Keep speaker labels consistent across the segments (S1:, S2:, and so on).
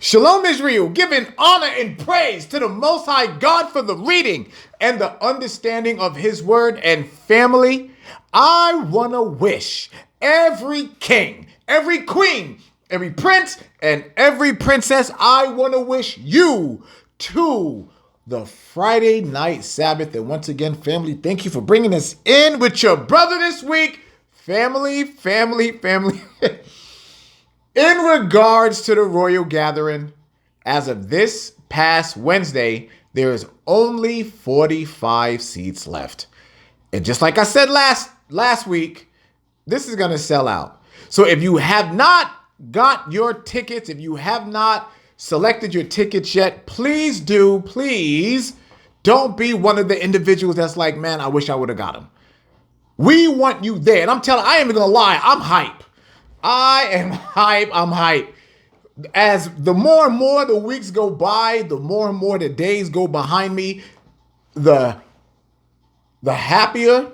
S1: Shalom Israel, giving honor and praise to the Most High God for the reading and the understanding of His word. And family, I want to wish every king, every queen, every prince, and every princess, I want to wish you to the Friday night Sabbath. And once again, family, thank you for bringing us in with your brother this week. Family. In regards to the royal gathering, as of this past Wednesday, there is only 45 seats left. And just like I said last week, this is going to sell out. So if you have not got your tickets, if you have not selected your tickets yet, please don't be one of the individuals that's like, man, I wish I would have got them. We want you there. And I ain't even going to lie, I'm hype. I'm hype. As the more and more the weeks go by, the more and more the days go behind me, the happier,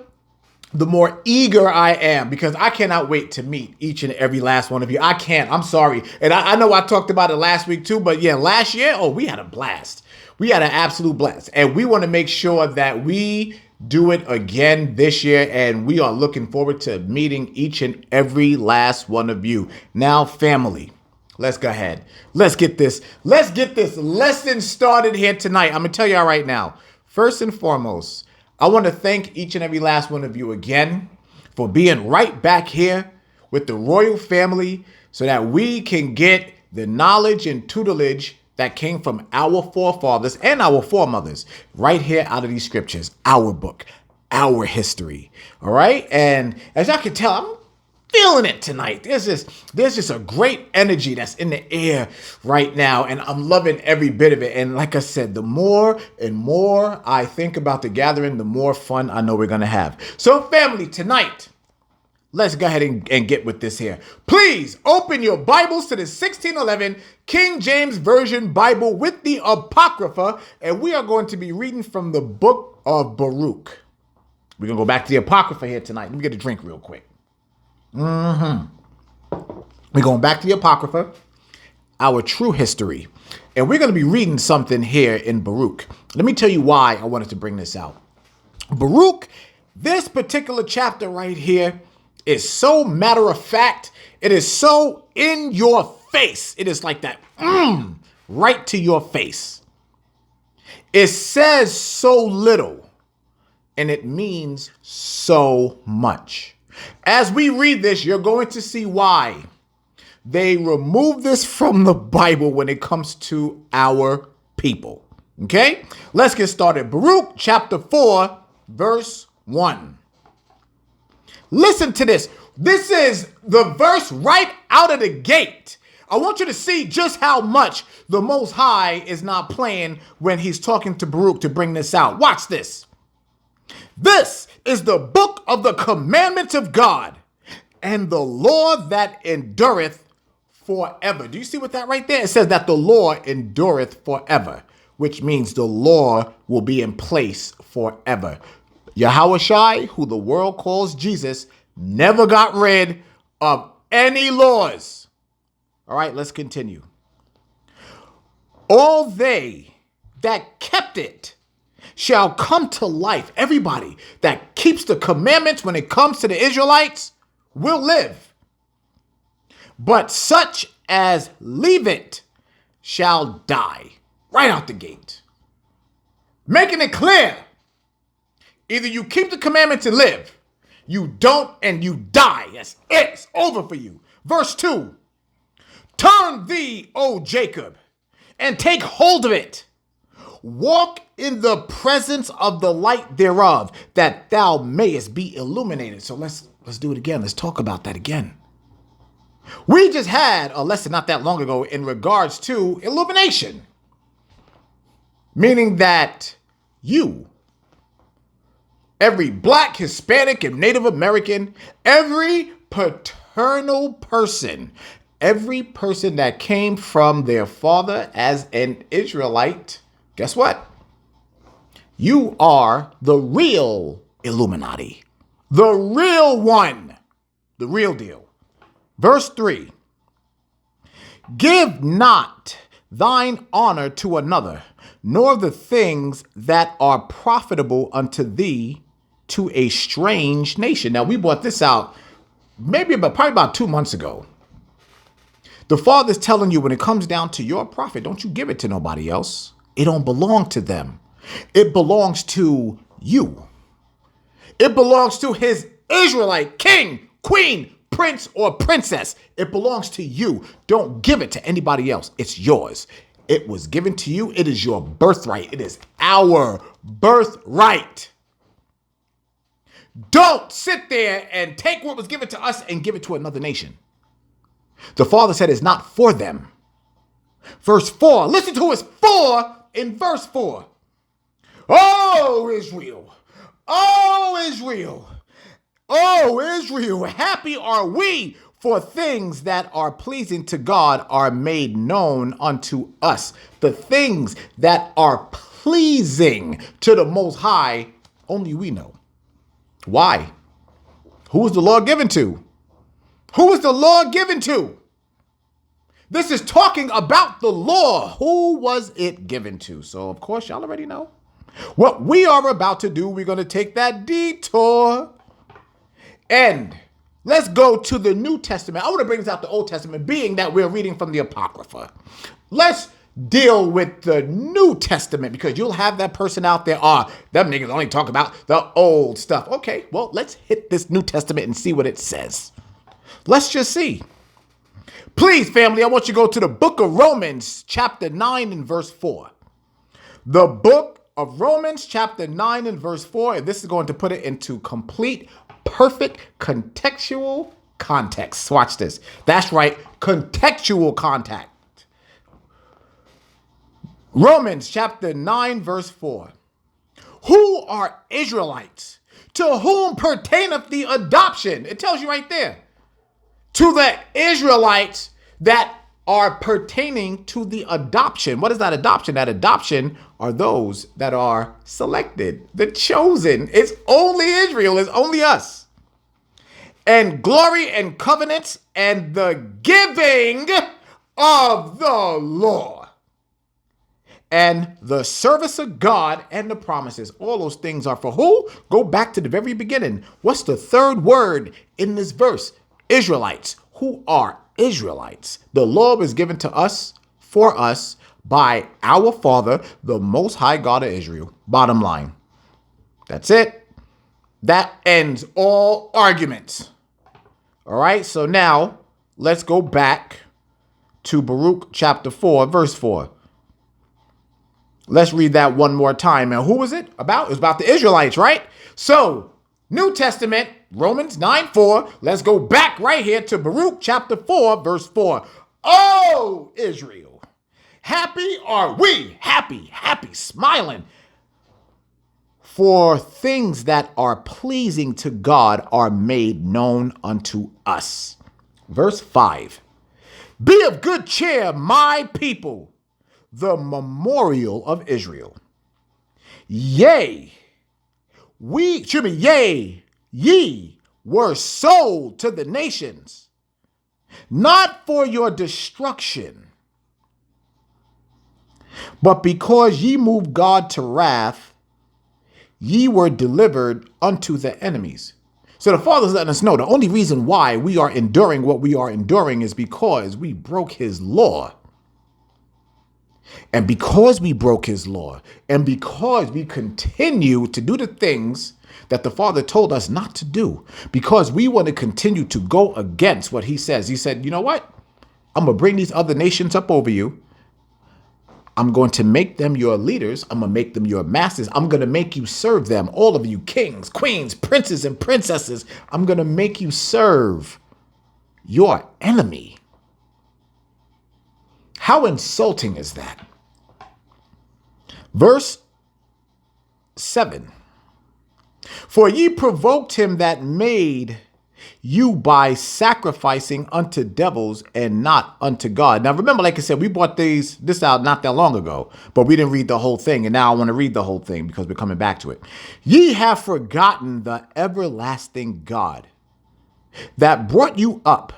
S1: the more eager I am, because I cannot wait to meet each and every last one of you. I can't. I'm sorry. And I know I talked about it last week too, but yeah, last year, we had a blast. We had an absolute blast. And we want to make sure that we do it again this year, and we are looking forward to meeting each and every last one of you. Now, family, let's go ahead. Let's get this lesson started here tonight. I'm gonna tell y'all right now. First and foremost, I want to thank each and every last one of you again for being right back here with the royal family, so that we can get the knowledge and tutelage that came from our forefathers and our foremothers right here out of these scriptures, our book, our history. All right. And as y'all can tell, I'm feeling it tonight. There's just a great energy that's in the air right now, and I'm loving every bit of it. And like I said, the more and more I think about the gathering, the more fun I know we're going to have. So family, tonight, let's go ahead and get with this here. Please open your Bibles to the 1611 King James Version Bible with the Apocrypha, and we are going to be reading from the book of Baruch. We're going to go back to the Apocrypha here tonight. Let me get a drink real quick. We're going back to the Apocrypha, our true history, and we're going to be reading something here in Baruch. Let me tell you why I wanted to bring this out. Baruch, this particular chapter right here, is so matter of fact. It is so in your face. It is like that, right to your face. It says so little, and it means so much. As we read this, you're going to see why they remove this from the Bible when it comes to our people. Okay? Let's get started. Baruch chapter 4, verse 1. Listen to this. This is the verse right out of the gate. I want you to see just how much the Most High is not playing when he's talking to Baruch to bring this out. Watch this. This is the book of the commandments of God and the law that endureth forever. Do you see what that right there? It says that the law endureth forever, which means the law will be in place forever. Yahweh Shai, who the world calls Jesus, never got rid of any laws. All right, let's continue. All they that kept it shall come to life. Everybody that keeps the commandments when it comes to the Israelites will live. But such as leave it shall die. Right out the gate. Making it clear. Either you keep the commandments and live, you don't and you die. That's it. It's over for you. Verse 2. Turn thee, O Jacob, and take hold of it. Walk in the presence of the light thereof, that thou mayest be illuminated. So let's do it again. Let's talk about that again. We just had a lesson not that long ago in regards to illumination, meaning that you, every Black, Hispanic, and Native American, every paternal person, every person that came from their father as an Israelite, guess what? You are the real Illuminati, the real one, the real deal. Verse 3, give not thine honor to another, nor the things that are profitable unto thee to a strange nation. Now, we brought this out probably about 2 months ago. The Father's telling you when it comes down to your profit, don't you give it to nobody else. It don't belong to them. It belongs to you. It belongs to his Israelite king, queen, prince, or princess. It belongs to you. Don't give it to anybody else. It's yours. It was given to you. It is your birthright. It is our birthright. Don't sit there and take what was given to us and give it to another nation. The Father said it's not for them. Verse 4. Listen to his 4 in verse 4. Oh, Israel. Oh, Israel. Oh, Israel. Happy are we, for things that are pleasing to God are made known unto us. The things that are pleasing to the Most High, only we know. Why? Who is the law given to? Who is the law given to? This is talking about the law. Who was it given to? So, of course, y'all already know. What we are about to do, we're going to take that detour. And let's go to the New Testament. I want to bring this out the Old Testament, being that we're reading from the Apocrypha. Let's deal with the New Testament, because you'll have that person out there, them niggas only talk about the old stuff. Okay, well, let's hit this New Testament and see what it says. Let's just see. Please, family, I want you to go to the book of Romans, chapter 9 and verse 4. The book of Romans, chapter 9 and verse 4. And this is going to put it into complete, perfect, contextual context. Watch this. That's right, contextual contact. Romans, chapter 9, verse 4. Who are Israelites? To whom pertaineth the adoption? It tells you right there. To the Israelites that are pertaining to the adoption. What is that adoption? That adoption are those that are selected, the chosen. It's only Israel. It's only us. And glory and covenants and the giving of the law and the service of God and the promises. All those things are for who? Go back to the very beginning. What's the third word in this verse? Israelites. Who are Israelites? The law was given to us, for us, by our Father, the Most High God of Israel. Bottom line. That's it. That ends all arguments. All right, so now let's go back to Baruch chapter 4, verse 4. Let's read that one more time. And who was it about? It was about the Israelites, right? So, New Testament, Romans 9:4. Let's go back right here to Baruch chapter 4, verse 4. Oh, Israel, happy are we, happy, smiling. For things that are pleasing to God are made known unto us. Verse 5. Be of good cheer, my people, the memorial of Israel. Yea, ye were sold to the nations, not for your destruction, but because ye moved God to wrath, ye were delivered unto the enemies. So the Father's letting us know the only reason why we are enduring what we are enduring is because we broke his law. And because we broke his law, and because we continue to do the things that the Father told us not to do, because we want to continue to go against what he says. He said, you know what? I'm going to bring these other nations up over you. I'm going to make them your leaders. I'm going to make them your masters. I'm going to make you serve them. All of you kings, queens, princes, and princesses. I'm going to make you serve your enemy. How insulting is that? Verse 7. For ye provoked him that made you by sacrificing unto devils and not unto God. Now, remember, like I said, we brought this out not that long ago, but we didn't read the whole thing. And now I want to read the whole thing because we're coming back to it. Ye have forgotten the everlasting God that brought you up,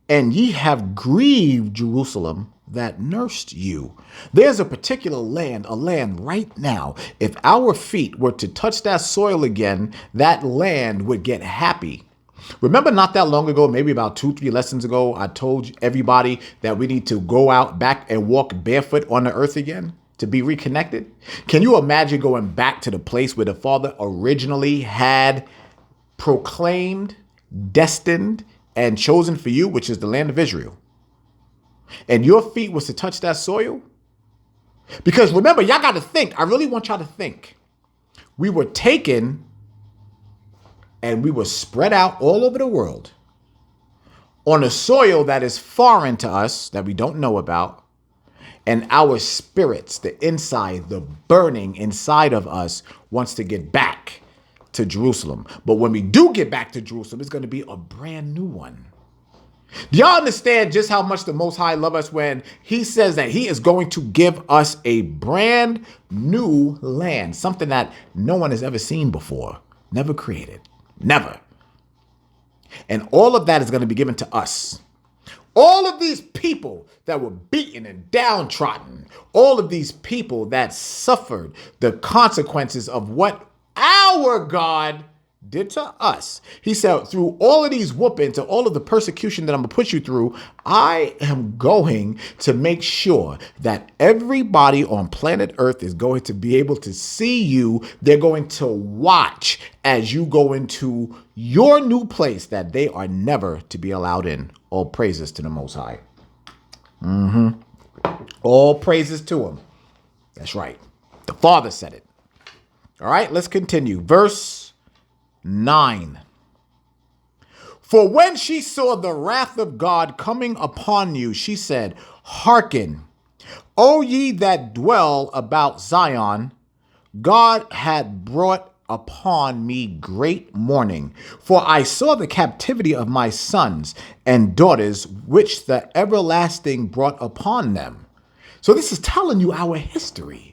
S1: and ye have grieved Jerusalem, that nursed you. There's a particular land, a land right now. If our feet were to touch that soil again, that land would get happy. Remember not that long ago, maybe about 2-3 lessons ago, I told everybody that we need to go out back and walk barefoot on the earth again to be reconnected. Can you imagine going back to the place where the Father originally had proclaimed, destined, and chosen for you, which is the land of Israel? And your feet was to touch that soil? Because remember, y'all got to think. I really want y'all to think. We were taken and we were spread out all over the world on a soil that is foreign to us, that we don't know about. And our spirits, the inside, the burning inside of us wants to get back to Jerusalem. But when we do get back to Jerusalem, it's going to be a brand new one. Do y'all understand just how much the Most High loves us when he says that he is going to give us a brand new land, something that no one has ever seen before, never created, never. And all of that is going to be given to us. All of these people that were beaten and downtrodden, all of these people that suffered the consequences of what our God did to us. He said, through all of these whoopings and all of the persecution that I'm going to put you through, I am going to make sure that everybody on planet Earth is going to be able to see you. They're going to watch as you go into your new place that they are never to be allowed in. All praises to the Most High. All praises to him. That's right. The Father said it. All right, let's continue. Verse 9. For when she saw the wrath of God coming upon you, she said, hearken, O ye that dwell about Zion, God had brought upon me great mourning. For I saw the captivity of my sons and daughters, which the everlasting brought upon them. So this is telling you our history.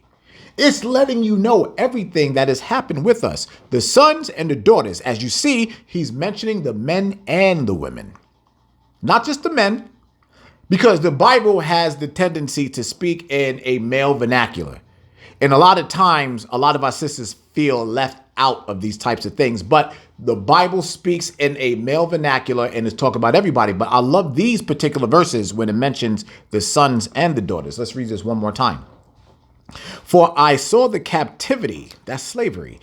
S1: It's letting you know everything that has happened with us, the sons and the daughters. As you see, he's mentioning the men and the women, not just the men, because the Bible has the tendency to speak in a male vernacular. And a lot of times, a lot of our sisters feel left out of these types of things. But the Bible speaks in a male vernacular and is talking about everybody. But I love these particular verses when it mentions the sons and the daughters. Let's read this one more time. For I saw the captivity, that's slavery.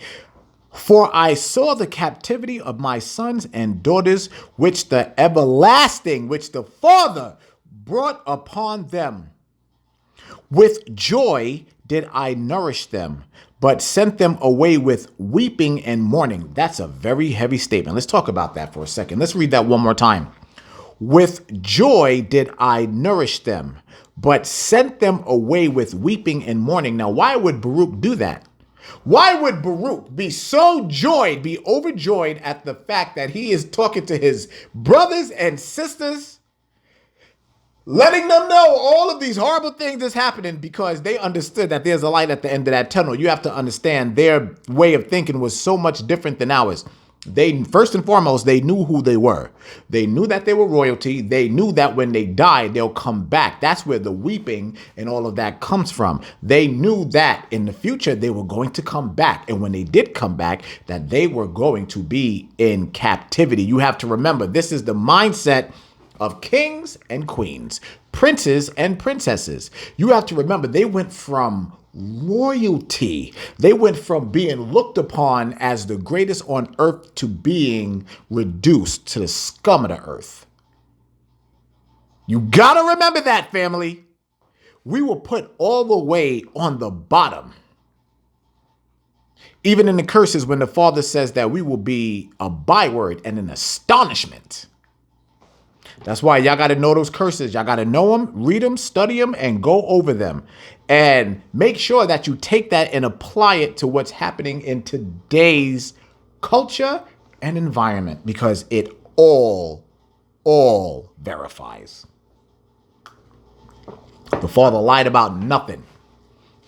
S1: For I saw the captivity of my sons and daughters, which the everlasting, which the Father brought upon them. With joy did I nourish them, but sent them away with weeping and mourning. That's a very heavy statement. Let's talk about that for a second. Let's read that one more time. With joy did I nourish them, but sent them away with weeping and mourning. Now, why would Baruch do that? Why would Baruch be so joyed, be overjoyed at the fact that he is talking to his brothers and sisters, letting them know all of these horrible things that's happening, because they understood that there's a light at the end of that tunnel. You have to understand their way of thinking was so much different than ours. They, first and foremost, they knew who they were. They knew that they were royalty. They knew that when they died, they'll come back. That's where the weeping and all of that comes from. They knew that in the future, they were going to come back. And when they did come back, that they were going to be in captivity. You have to remember, this is the mindset of kings and queens, princes and princesses. You have to remember, they went from royalty. They went from being looked upon as the greatest on earth to being reduced to the scum of the earth. You gotta remember that, family. We were put all the way on the bottom. Even in the curses, when the Father says that we will be a byword and an astonishment. That's why y'all got to know those curses. Y'all got to know them, read them, study them, and go over them. And make sure that you take that and apply it to what's happening in today's culture and environment, because it all verifies. The Father lied about nothing.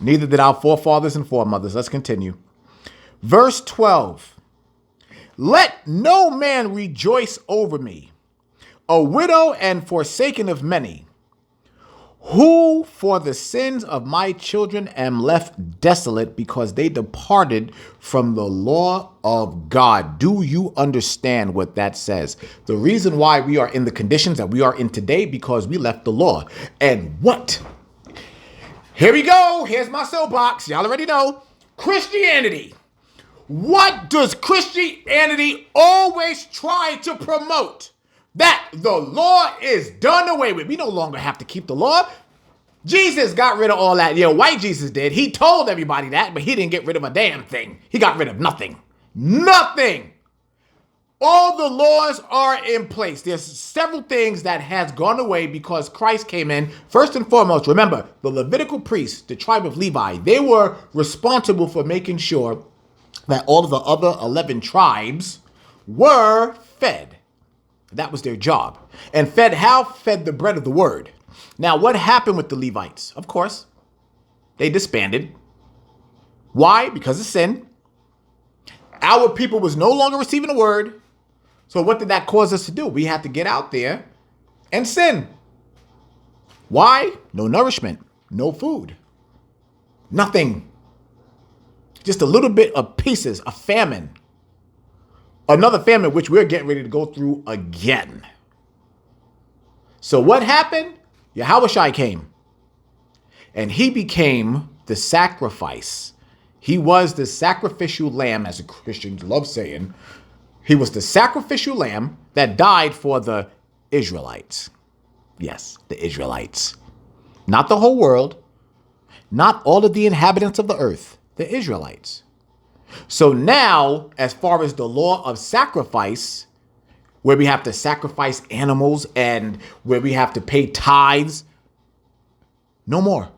S1: Neither did our forefathers and foremothers. Let's continue. Verse 12. Let no man rejoice over me, a widow and forsaken of many, Who for the sins of my children am left desolate because they departed from the law of God. Do you understand what that says? The reason why we are in the conditions that we are in today, because we left the law. And what? Here we go. Here's my soapbox. Y'all already know. Christianity. What does Christianity always try to promote? That the law is done away with. We no longer have to keep the law. Jesus got rid of all that. White Jesus did. He told everybody that, but he didn't get rid of a damn thing. He got rid of nothing. Nothing. All the laws are in place. There's several things that has gone away because Christ came in. First and foremost, remember, the Levitical priests, the tribe of Levi, they were responsible for making sure that all of the other 11 tribes were fed. That was their job. And fed how? Fed the bread of the word. Now, what happened with the Levites? Of course, they disbanded. Why? Because of sin. Our people was no longer receiving the word. So what did that cause us to do? We had to get out there and sin. Why? No nourishment, no food, nothing. Just a little bit of pieces, a famine. Another famine, which we're getting ready to go through again. So what happened? Yahushua came. And he became the sacrifice. He was the sacrificial lamb, as the Christians love saying. He was the sacrificial lamb that died for the Israelites. Yes, the Israelites. Not the whole world. Not all of the inhabitants of the earth. The Israelites. So now, as far as the law of sacrifice, where we have to sacrifice animals and where we have to pay tithes, no more.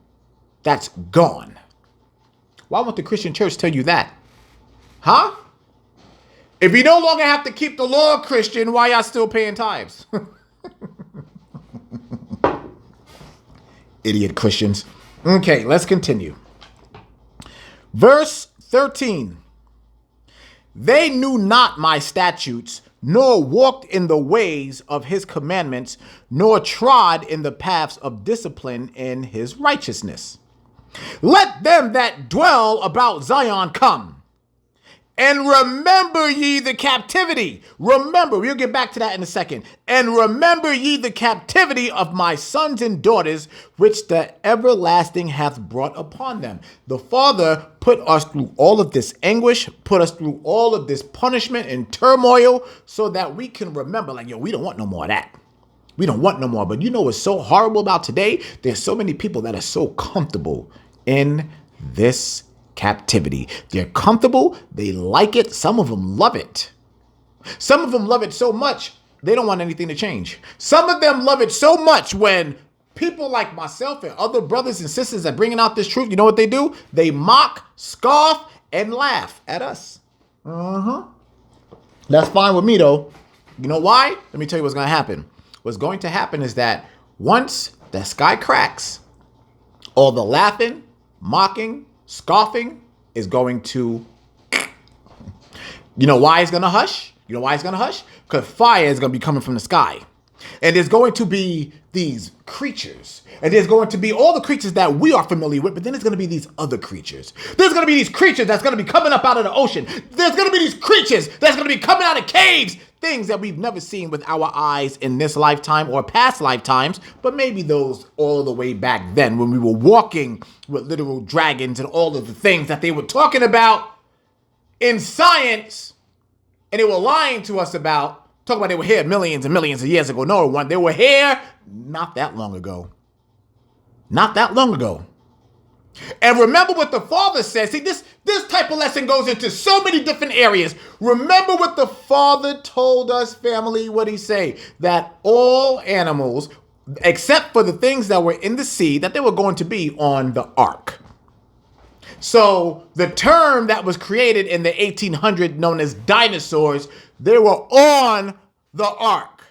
S1: That's gone. Why won't the Christian church tell you that? Huh? If you no longer have to keep the law, Christian, why y'all still paying tithes? Idiot Christians. Okay, let's continue. Verse 13. They knew not my statutes, nor walked in the ways of his commandments, nor trod in the paths of discipline in his righteousness. Let them that dwell about Zion come. And remember ye the captivity. Remember, we'll get back to that in a second. And remember ye the captivity of my sons and daughters, which the everlasting hath brought upon them. The Father put us through all of this anguish, put us through all of this punishment and turmoil so that we can remember, we don't want no more of that. We don't want no more. But you know what's so horrible about today? There's so many people that are so comfortable in this captivity. They're comfortable. They like it. Some of them love it. Some of them love it so much, they don't want anything to change. Some of them love it so much when people like myself and other brothers and sisters are bringing out this truth, you know what they do? They mock, scoff, and laugh at us. That's fine with me, though. You know why? Let me tell you what's going to happen. What's going to happen is that once the sky cracks, all the laughing, mocking, scoffing is going to, you know why it's going to hush? You know why it's going to hush? Because fire is going to be coming from the sky. And there's going to be these creatures. And there's going to be all the creatures that we are familiar with, but then there's going to be these other creatures. There's going to be these creatures that's going to be coming up out of the ocean. There's going to be these creatures that's going to be coming out of caves. Things that we've never seen with our eyes in this lifetime or past lifetimes, but maybe those all the way back then when we were walking with literal dragons and all of the things that they were talking about in science and they were lying to us about. Talking about they were here millions and millions of years ago. No, they were here not that long ago. Not that long ago. And remember what the Father says. See, this type of lesson goes into so many different areas. Remember what the Father told us, family, what he say? That all animals, except for the things that were in the sea, that they were going to be on the ark. So the term that was created in the 1800s known as dinosaurs, they were on the ark.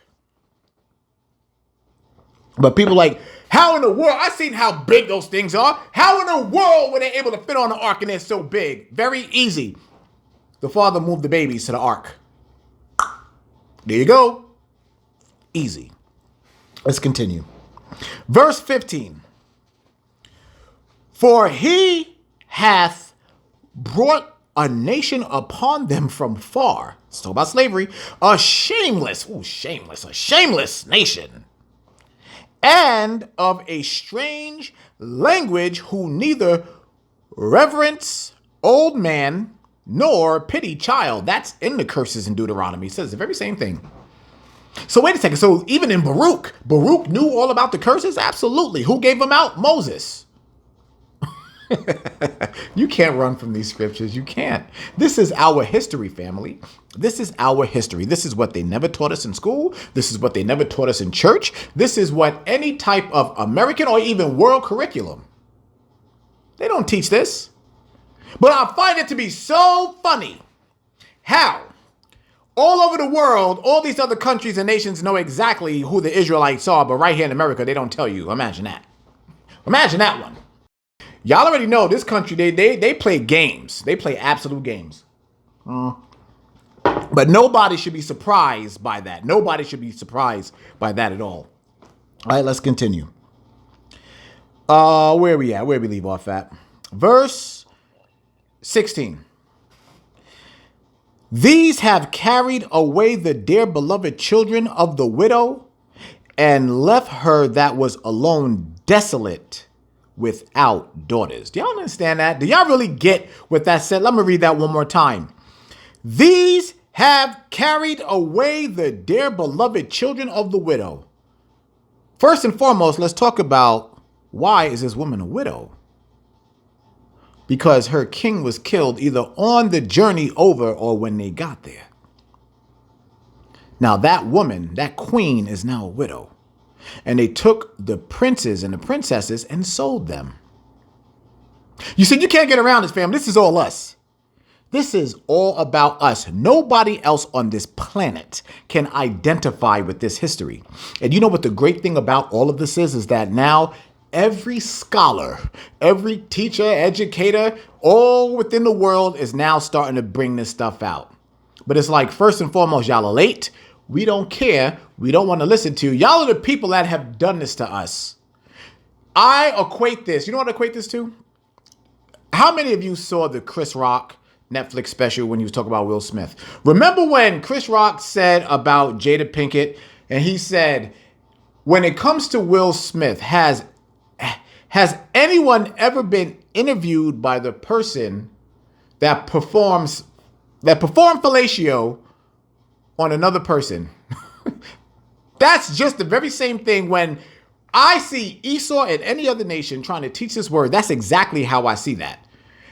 S1: But people like, how in the world? I've seen how big those things are. How in the world were they able to fit on the ark and they're so big? Very easy. The Father moved the babies to the ark. There you go. Easy. Let's continue. Verse 15. For he hath brought a nation upon them from far. It's talking about slavery. A shameless nation. And of a strange language, who neither reverence old man nor pity child. That's in the curses in Deuteronomy. It says the very same thing. So wait a second. So even in Baruch knew all about the curses? Absolutely. Who gave them out? Moses. You can't run from these scriptures. You can't. This is our history, family. This is our history. This is what they never taught us in school. This is what they never taught us in church. This is what any type of American or even world curriculum. They don't teach this. But I find it to be so funny how all over the world, all these other countries and nations know exactly who the Israelites are, but right here in America, they don't tell you. Imagine that. Imagine that one. Y'all already know this country, they play games. They play absolute games. But nobody should be surprised by that. Nobody should be surprised by that at all. All right, let's continue. Where are we at? Where we leave off at? Verse 16. These have carried away the dear beloved children of the widow and left her that was alone desolate without daughters. Do y'all understand that? Do y'all really get what that said? Let me read that one more time. These have carried away the dear beloved children of the widow. First and foremost, let's talk about why is this woman a widow? Because her king was killed either on the journey over or when they got there. Now that woman, that queen, is now a widow. And they took the princes and the princesses and sold them. You see, you can't get around this, fam. This is all us. This is all about us. Nobody else on this planet can identify with this history. And you know what the great thing about all of this is that now every scholar, every teacher, educator, all within the world is now starting to bring this stuff out. But it's like, first and foremost, y'all are late. We don't care. We don't want to listen to you. Y'all are the people that have done this to us. I equate this. You know what I equate this to? How many of you saw the Chris Rock Netflix special when he was talking about Will Smith? Remember when Chris Rock said about Jada Pinkett, and he said, when it comes to Will Smith, has anyone ever been interviewed by the person that performed fellatio on another person? That's just the very same thing. When I see Esau and any other nation trying to teach this word, that's exactly how I see that.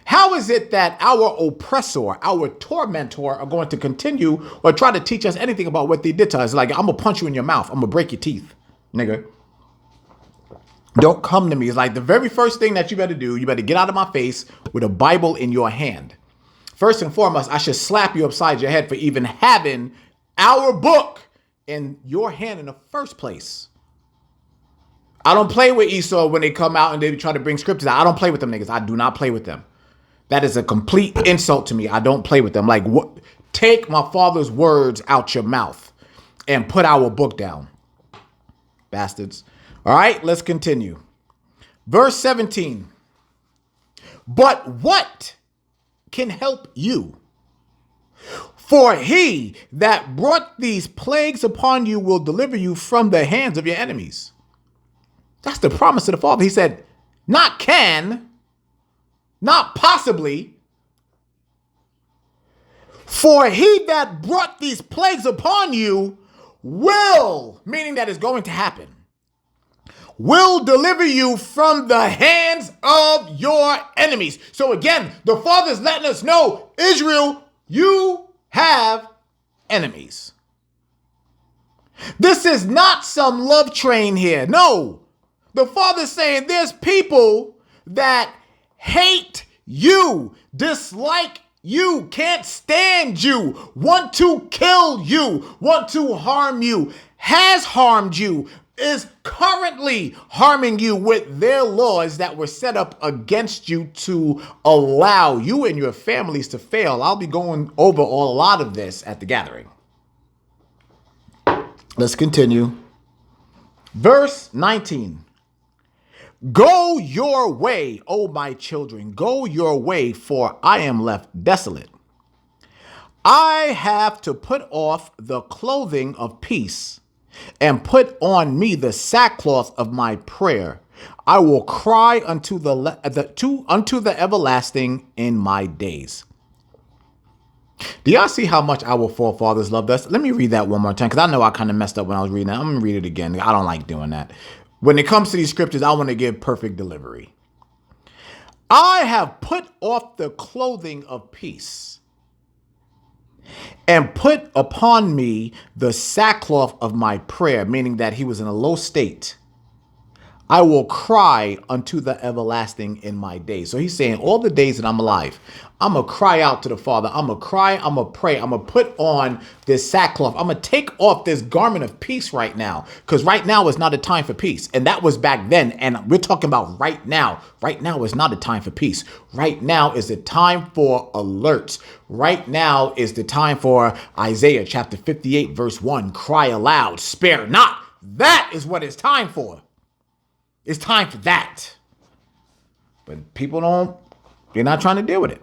S1: How is it that our oppressor, our tormentor are going to continue or try to teach us anything about what they did to us? Like, I'm going to punch you in your mouth. I'm going to break your teeth, nigga. Don't come to me. It's like the very first thing that you better do, you better get out of my face with a Bible in your hand. First and foremost, I should slap you upside your head for even having our book in your hand in the first place. I don't play with Esau when they come out and they try to bring scriptures out. I don't play with them niggas. I do not play with them. That is a complete insult to me. I don't play with them. Like, what? Take my father's words out your mouth and put our book down. Bastards. All right, let's continue. Verse 17. But what can help you? For he that brought these plagues upon you will deliver you from the hands of your enemies. That's the promise of the Father. He said, not can, not possibly. For he that brought these plagues upon you will, meaning that it's going to happen, will deliver you from the hands of your enemies. So again, the Father's letting us know, Israel, you have enemies. This is not some love train here. No, the Father's saying there's people that hate you, dislike you, can't stand you, want to kill you, want to harm you, has harmed you, is currently harming you with their laws that were set up against you to allow you and your families to fail. I'll be going over a lot of this at the gathering. Let's continue. Verse 19. Go your way, O my children, go your way, for I am left desolate. I have to put off the clothing of peace and put on me the sackcloth of my prayer. I will cry unto the everlasting in my days. Do y'all see how much our forefathers loved us? Let me read that one more time, because I know I kind of messed up when I was reading that. I'm going to read it again. I don't like doing that. When it comes to these scriptures, I want to give perfect delivery. I have put off the clothing of peace and put upon me the sackcloth of my prayer, meaning that he was in a low state. I will cry unto the everlasting in my days. So he's saying all the days that I'm alive, I'm going to cry out to the Father. I'm going to cry. I'm going to pray. I'm going to put on this sackcloth. I'm going to take off this garment of peace right now, because right now is not a time for peace. And that was back then. And we're talking about right now. Right now is not a time for peace. Right now is the time for alerts. Right now is the time for Isaiah chapter 58, verse 1. Cry aloud, spare not. That is what it's time for. It's time for that. But people they're not trying to deal with it.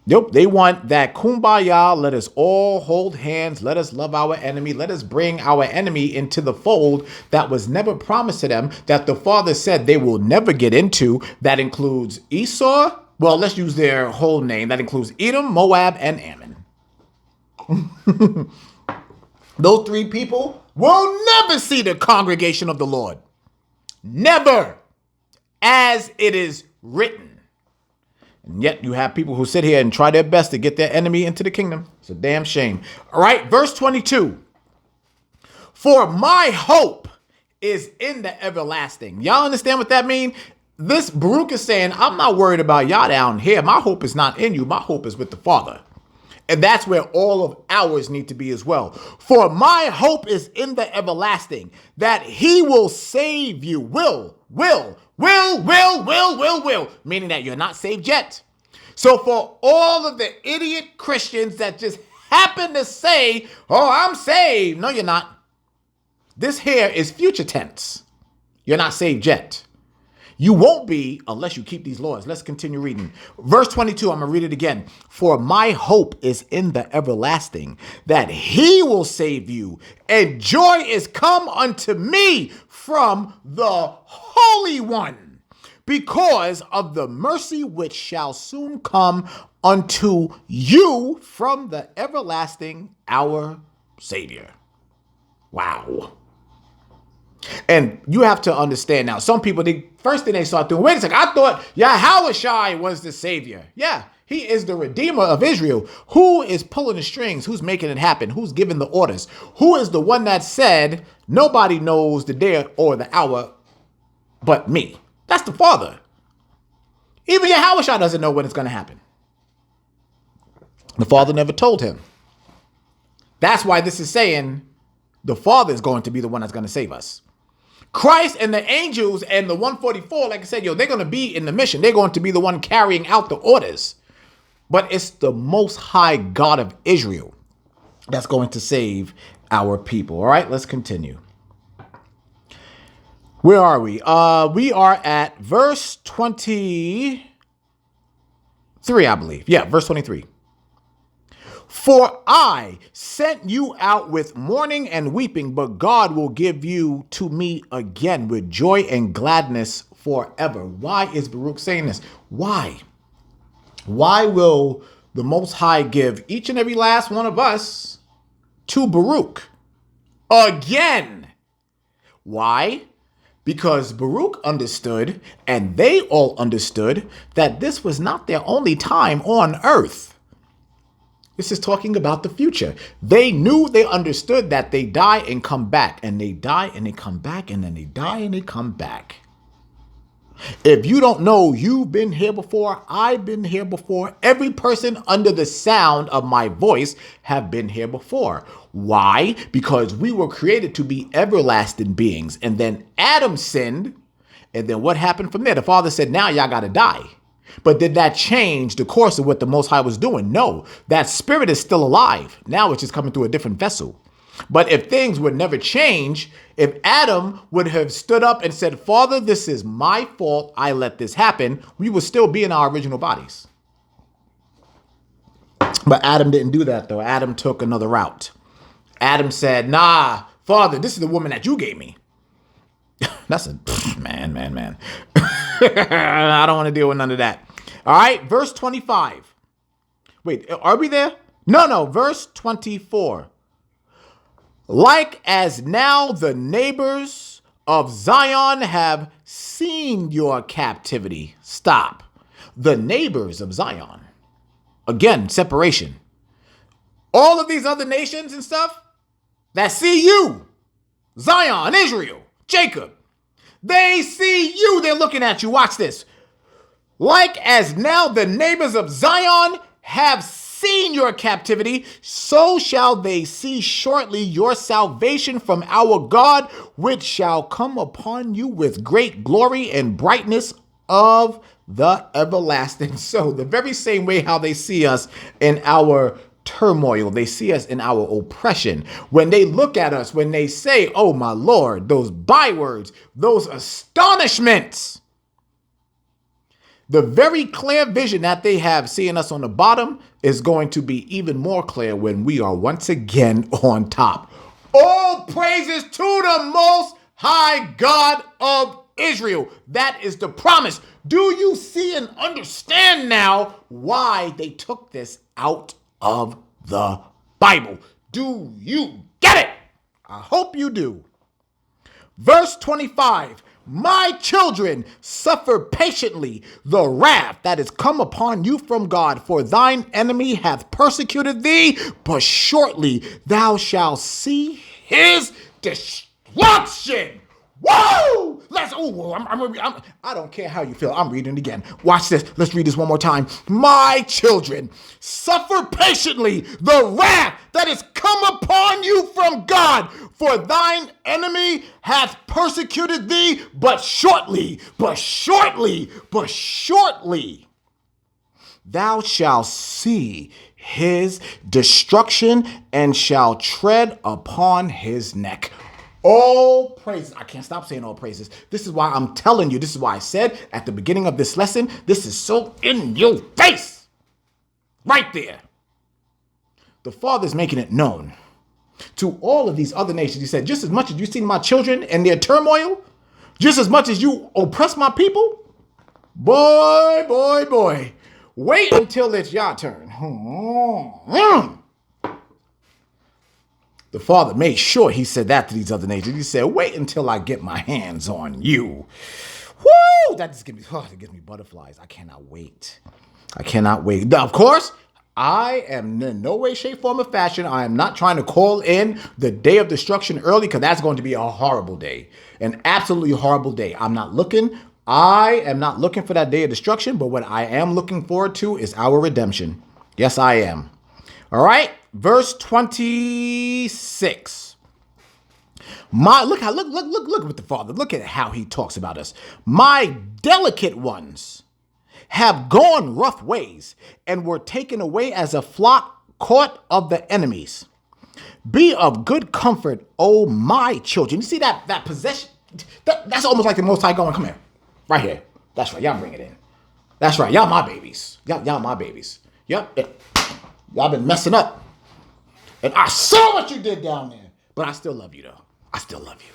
S1: Nope, they want that kumbaya. Let us all hold hands. Let us love our enemy. Let us bring our enemy into the fold that was never promised to them, that the Father said they will never get into. That includes Esau. Well, let's use their whole name. That includes Edom, Moab, and Ammon. Those three people will never see the congregation of the Lord. Never, as it is written. And yet you have people who sit here and try their best to get their enemy into the kingdom. It's a damn shame. All right, verse 22. For my hope is in the everlasting. Y'all understand what that means? This Baruch is saying, I'm not worried about y'all down here. My hope is not in you. My hope is with the Father. And that's where all of ours need to be as well. For my hope is in the everlasting, that he will save you. Will. Meaning that you're not saved yet. So for all of the idiot Christians that just happen to say, oh, I'm saved. No, you're not. This here is future tense. You're not saved yet. You won't be unless you keep these laws. Let's continue reading. Verse 22, I'm going to read it again. For my hope is in the everlasting, that he will save you, and joy is come unto me from the Holy One, because of the mercy which shall soon come unto you from the everlasting, our Savior. Wow. And you have to understand now, some people, the first thing they start doing, wait a second, I thought Yahushua was the Savior. Yeah, he is the Redeemer of Israel. Who is pulling the strings? Who's making it happen? Who's giving the orders? Who is the one that said, nobody knows the day or the hour but me? That's the Father. Even Yahushua doesn't know when it's going to happen. The Father never told him. That's why this is saying the Father is going to be the one that's going to save us. Christ and the angels and the 144, like I said, they're going to be in the mission. They're going to be the one carrying out the orders. But it's the Most High God of Israel that's going to save our people. All right, let's continue. Where are we? We are at verse 23, I believe. Yeah, verse 23. For I sent you out with mourning and weeping, but God will give you to me again with joy and gladness forever. Why is Baruch saying this? Why? Why will the Most High give each and every last one of us to Baruch again? Why? Because Baruch understood, and they all understood, that this was not their only time on earth. This is talking about the future. They knew, they understood that they die and come back, and they die and they come back, and then they die and they come back. If you don't know, you've been here before. I've been here before. Every person under the sound of my voice have been here before. Why? Because we were created to be everlasting beings. And then Adam sinned. And then what happened from there? The Father said, now y'all got to die. But did that change the course of what the Most High was doing? No, that spirit is still alive. Now it's just coming through a different vessel. But if things would never change, if Adam would have stood up and said, Father, this is my fault, I let this happen, we would still be in our original bodies. But Adam didn't do that, though. Adam took another route. Adam said, nah, Father, this is the woman that you gave me. That's a man. I don't want to deal with none of that. All right, verse 25. Wait, are we there? No, verse 24. Like as now the neighbors of Zion have seen your captivity. Stop. The neighbors of Zion. Again, separation. All of these other nations and stuff that see you, Zion, Israel, Jacob, they see you. They're looking at you. Watch this. Like as now the neighbors of Zion have seen your captivity, so shall they see shortly your salvation from our God, which shall come upon you with great glory and brightness of the everlasting. So the very same way how they see us in our turmoil, they see us in our oppression. When they look at us, when they say, oh my Lord, those bywords, those astonishments, the very clear vision that they have seeing us on the bottom is going to be even more clear when we are once again on top. All praises to the Most High God of Israel. That is the promise. Do you see and understand now why they took this out of the Bible? Do you get it? I hope you do. Verse 25. My children, suffer patiently the wrath that is come upon you from God, for thine enemy hath persecuted thee, but shortly thou shalt see his destruction. Whoa! I don't care how you feel. I'm reading it again. Watch this. Let's read this one more time. My children, suffer patiently the wrath that is come upon you from God, for thine enemy hath persecuted thee, but shortly, thou shalt see his destruction and shall tread upon his neck. All praises. I can't stop saying all praises. This is why I'm telling you. This is why I said at the beginning of this lesson, this is so in your face. Right there. The Father's making it known to all of these other nations. He said, just as much as you see my children and their turmoil, just as much as you oppress my people, boy, wait until it's your turn. The Father made sure he said that to these other nations. He said, wait until I get my hands on you. Woo! That just gives me butterflies. I cannot wait. Now, of course, I am in no way, shape, form, or fashion. I am not trying to call in the day of destruction early, because that's going to be a horrible day. An absolutely horrible day. I am not looking for that day of destruction, but what I am looking forward to is our redemption. Yes, I am. All right. Verse 26. Look with the Father. Look at how he talks about us. My delicate ones have gone rough ways and were taken away as a flock caught of the enemies. Be of good comfort, O my children. You see that possession? That's almost like the Most High going, come here. Right here. That's right. Y'all bring it in. That's right. Y'all my babies. Y'all my babies. Yep. Y'all been messing up. And I saw what you did down there. But I still love you, though. I still love you.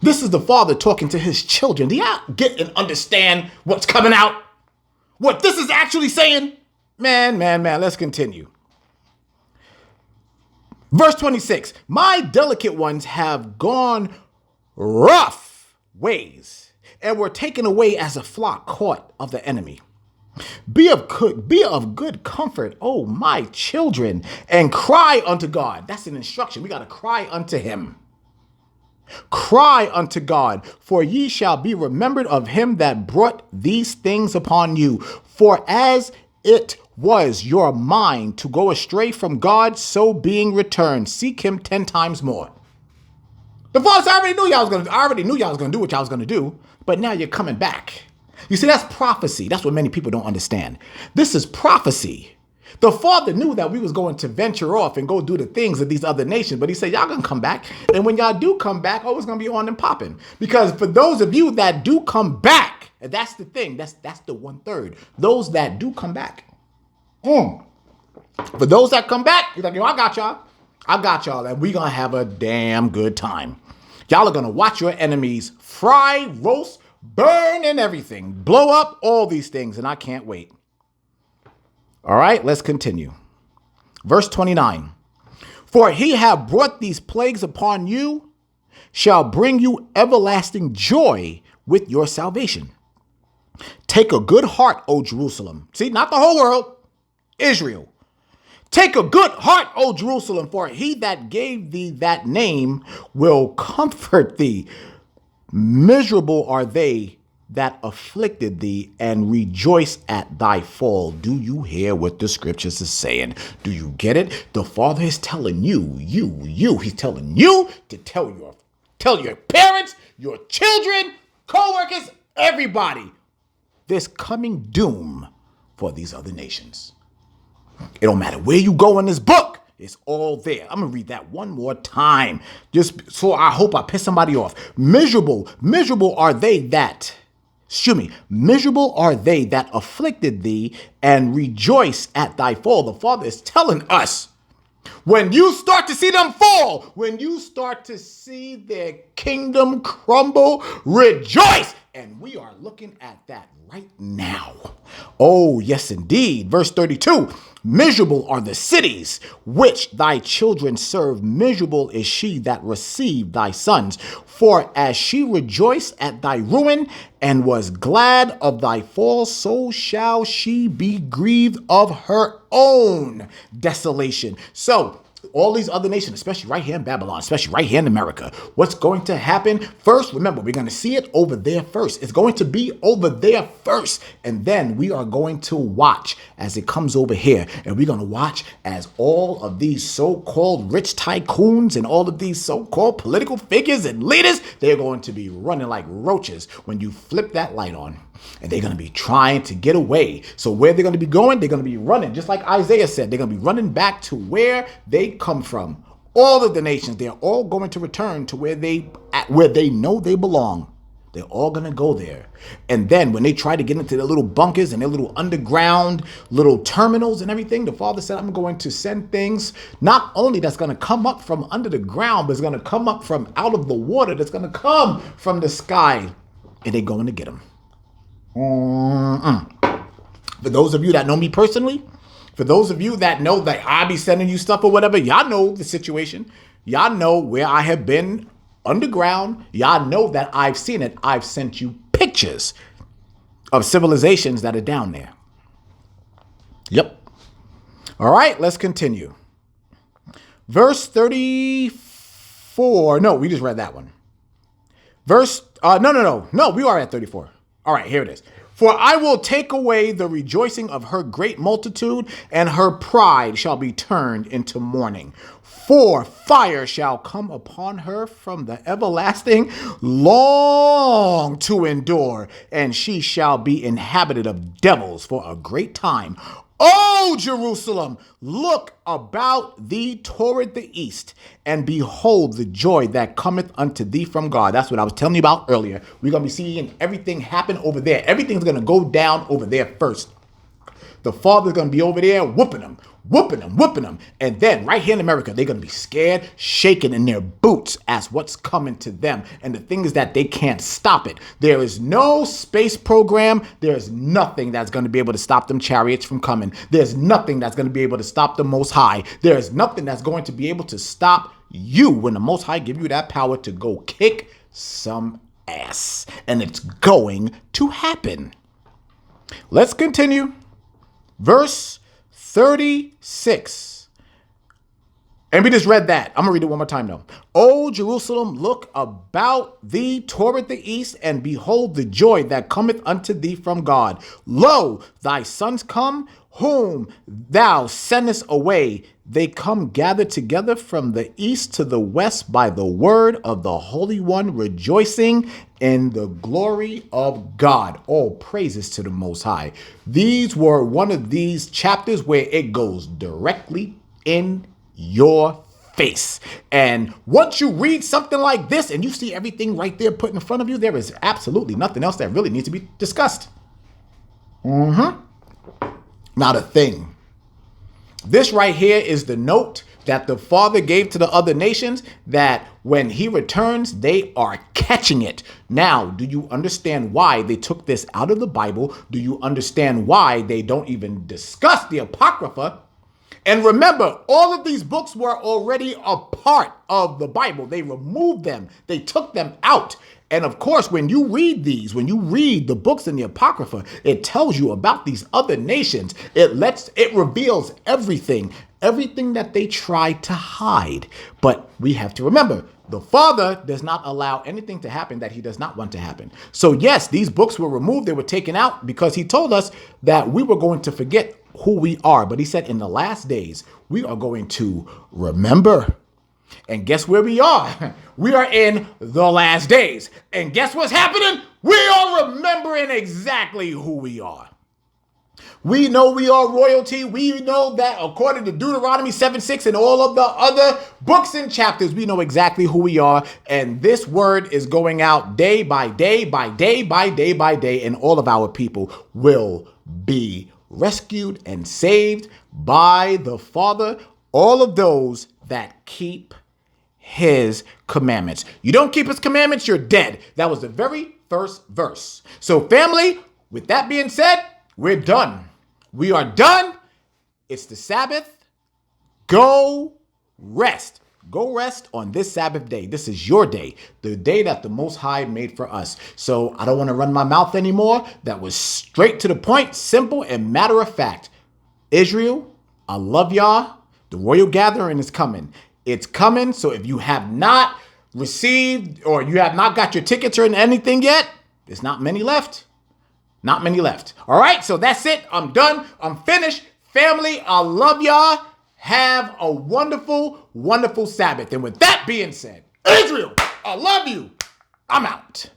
S1: This is the Father talking to his children. Do y'all get and understand what's coming out? What this is actually saying? Man, let's continue. Verse 26. My delicate ones have gone rough ways and were taken away as a flock caught of the enemy. Be of good comfort, O my children, and cry unto God. That's an instruction. We got to cry unto him. Cry unto God, for ye shall be remembered of him that brought these things upon you. For as it was your mind to go astray from God, so being returned, seek him 10 times more. The Father, I already knew y'all was going to do what y'all was going to do, but now you're coming back. You see, that's prophecy. That's what many people don't understand. This is prophecy. The Father knew that we was going to venture off and go do the things of these other nations, but he said, y'all gonna come back. And when y'all do come back, oh, it's gonna be on and popping. Because for those of you that do come back, and that's the thing, that's the 1/3. Those that do come back. For those that come back, he's like, yo, I got y'all. I got y'all, and we gonna have a damn good time. Y'all are gonna watch your enemies fry, roast, burn, and everything. Blow up, all these things, and I can't wait. All right, let's continue. Verse 29. For he have brought these plagues upon you, shall bring you everlasting joy with your salvation. Take a good heart, O Jerusalem. See, not the whole world, Israel. Take a good heart, O Jerusalem, for he that gave thee that name will comfort thee. Miserable are they that afflicted thee, and rejoice at thy fall. Do you hear what the scriptures is saying? Do you get it? The Father is telling you, he's telling you to tell your parents, your children, co-workers, everybody, there's coming doom for these other nations. It don't matter where you go in this book. It's all there. I'm going to read that one more time. Just so I hope I piss somebody off. Miserable are they that afflicted thee, and rejoice at thy fall. The Father is telling us, when you start to see them fall, when you start to see their kingdom crumble, rejoice. And we are looking at that right now. Oh, yes, indeed. Verse 32. Miserable are the cities which thy children serve. Miserable is she that received thy sons. For as she rejoiced at thy ruin and was glad of thy fall, so shall she be grieved of her own desolation. So all these other nations, especially right here in Babylon, especially right here in America, what's going to happen first? Remember, we're going to see it over there first. It's going to be over there first. And then we are going to watch as it comes over here. And we're going to watch as all of these so-called rich tycoons and all of these so-called political figures and leaders, they're going to be running like roaches when you flip that light on. And they're going to be trying to get away. So where they're going to be going, they're going to be running. Just like Isaiah said, they're going to be running back to where they come from. All of the nations, they're all going to return to where they know they belong. They're all going to go there. And then when they try to get into their little bunkers and their little underground little terminals and everything, the Father said, I'm going to send things not only that's going to come up from under the ground, but it's going to come up from out of the water. That's going to come from the sky. And they're going to get them. For those of you that know me personally, for those of you that know that I be sending you stuff or whatever, y'all know the situation. Y'all know where I have been underground. Y'all know that I've seen it. I've sent you pictures of civilizations that are down there. Yep. All right, let's continue. Verse 34. No, we just read that one. No, we are at 34. All right, here it is. For I will take away the rejoicing of her great multitude, and her pride shall be turned into mourning. For fire shall come upon her from the everlasting, long to endure, and she shall be inhabited of devils for a great time. O Jerusalem, look about thee toward the east, and behold the joy that cometh unto thee from God. That's what I was telling you about earlier. We're going to be seeing everything happen over there. Everything's going to go down over there first. The Father's going to be over there whooping them. And then right here in America, they're going to be scared, shaking in their boots as what's coming to them. And the thing is that they can't stop it. There is no space program. There's nothing that's going to be able to stop them chariots from coming. There's nothing that's going to be able to stop the Most High. There's nothing that's going to be able to stop you when the Most High give you that power to go kick some ass. And it's going to happen. Let's continue. Verse 36. And we just read that. I'm going to read it one more time, though. O Jerusalem, look about thee toward the east, and behold the joy that cometh unto thee from God. Lo, thy sons come, whom thou sendest away. They come gathered together from the east to the west by the word of the Holy One, rejoicing in the glory of God. All praises to the Most High. These were one of these chapters where it goes directly in your face. And once you read something like this and you see everything right there put in front of you, there is absolutely nothing else that really needs to be discussed. Not a thing. This right here is the note that the Father gave to the other nations, that when he returns, they are catching it. Now, do you understand why they took this out of the Bible? Do you understand why they don't even discuss the Apocrypha? And remember, all of these books were already a part of the Bible. They removed them. They took them out. And of course, when you read these, when you read the books in the Apocrypha, it tells you about these other nations. It reveals everything that they try to hide. But we have to remember, the Father does not allow anything to happen that he does not want to happen. So yes, these books were removed. They were taken out because he told us that we were going to forget who we are. But he said in the last days, we are going to remember. And guess where we are? We are in the last days. And guess what's happening? We are remembering exactly who we are. We know we are royalty. We know that according to Deuteronomy 7:6 and all of the other books and chapters, we know exactly who we are. And this word is going out day by day, by day, by day, by day. And all of our people will be rescued and saved by the Father. All of those that keep his commandments. You don't keep his commandments, you're dead. That was the very first verse. So family, with that being said, we're done. We are done. It's the Sabbath. Go rest. Go rest on this Sabbath day. This is your day, the day that the Most High made for us. So I don't want to run my mouth anymore. That was straight to the point, simple and matter of fact. Israel, I love y'all. The royal gathering is coming. It's coming. So if you have not received or you have not got your tickets or anything yet, there's not many left. Not many left. All right. So that's it. I'm done. I'm finished. Family, I love y'all. Have a wonderful, wonderful Sabbath. And with that being said, Israel, I love you. I'm out.